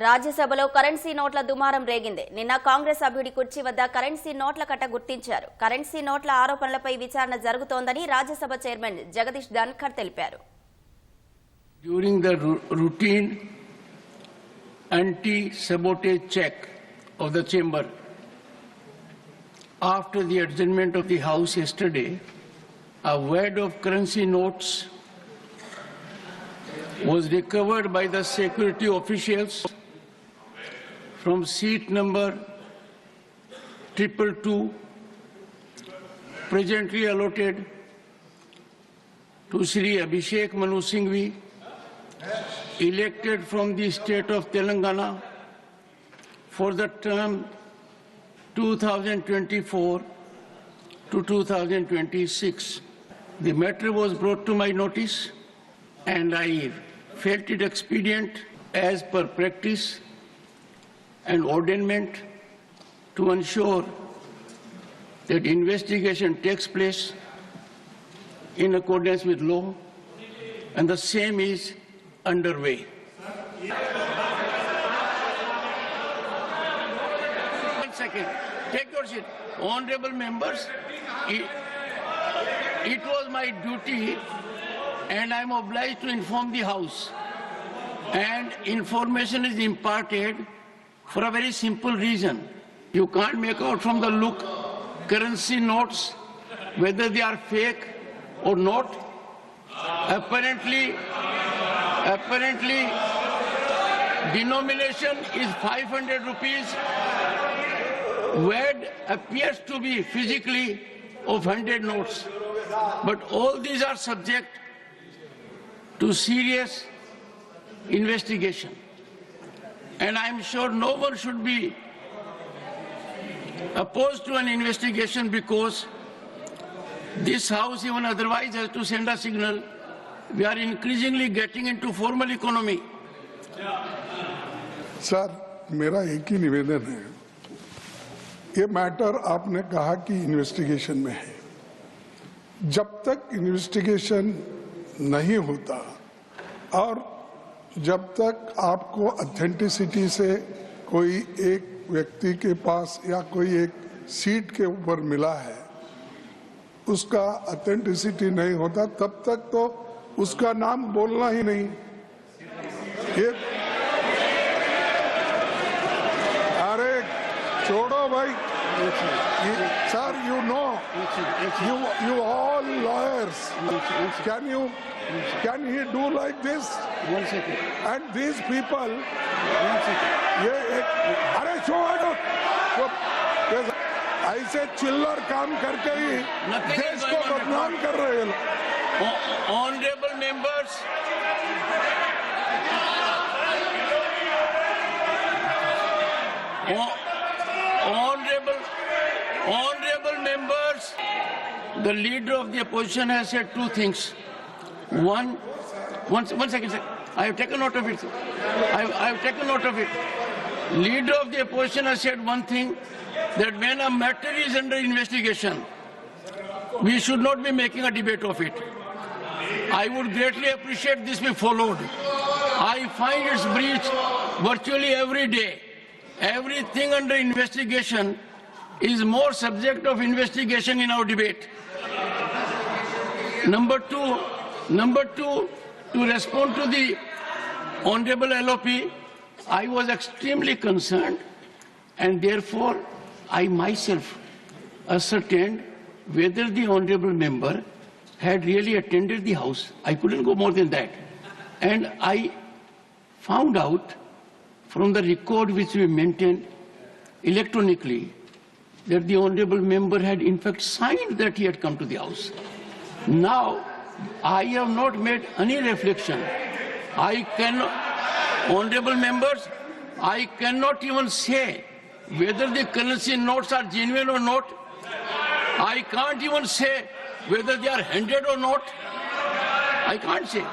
రాజ్యసభలో కరెన్సీ నోట్ల దుమారం రేగింది. నిన్న కాంగ్రెస్ సభ్యుడి కుర్చీ వద్ద కరెన్సీ నోట్ల కట్ట గుర్తించారు. కరెన్సీ నోట్ల ఆరోపణలపై విచారణ జరుగుతోందని రాజ్యసభ చైర్మన్ జగదీష్ ధన్ఖర్ తెలిపారు. During the routine anti-sabotage check of the chamber after the adjournment of the House yesterday, a wad of currency notes was recovered by the security officials from seat number 222, presently allotted to Shri Abhishek Manu Singhvi, elected from the state of Telangana for the term 2024 to 2026. The matter was brought to my notice and I felt it expedient as per practice and ordainment to ensure that investigation takes place in accordance with law, and the same is underway. One second, take your seat. Honorable members, it was my duty and I am obliged to inform the House, and information is imparted for a very simple reason. You can't make out from the look currency notes whether they are fake or not. Apparently denomination is 500 rupees. Word appears to be physically of 100 notes. But all these are subject to serious investigation. And I am sure no one should be opposed to an investigation, because this House, even otherwise, has to send a signal. We are increasingly getting into formal economy. Sir, मेरा एक ही निवेदन है, ये matter आपने कहा कि investigation में है. जब तक इन्वेस्टिगेशन नहीं होता और जब तक आपको ऑथेंटिसिटी से कोई एक व्यक्ति के पास या कोई एक सीट के ऊपर मिला है, उसका ऑथेंटिसिटी नहीं होता, तब तक तो उसका नाम बोलना ही नहीं. ये अरे छोड़ो भाई sir, you know, you all lawyers, can he do like this? 1 second. And these people, 1 second. ये एक अरे छोड़ो, ऐसे चिल्लर काम करके ही देश को बदनाम कर रहे हैं. Honorable members, honorable members, the leader of the opposition has said two things. One second, sir. I have taken note of it. I have taken note of it. Leader of the opposition has said one thing, that when a matter is under investigation, we should not be making a debate of it. I would greatly appreciate this be followed. I find it's breached virtually every day. Everything under investigation is more subject of investigation in our debate. Number two, to respond to the Honorable LOP, I was extremely concerned, and therefore I myself ascertained whether the Honorable member had really attended the House. I couldn't go more than that. And I found out from the record which we maintained electronically that the Honorable member had in fact signed that he had come to the House. Now, I have not made any reflection. I cannot, Honorable members, I cannot even say whether the currency notes are genuine or not. I can't even say whether they are handed or not. I can't say.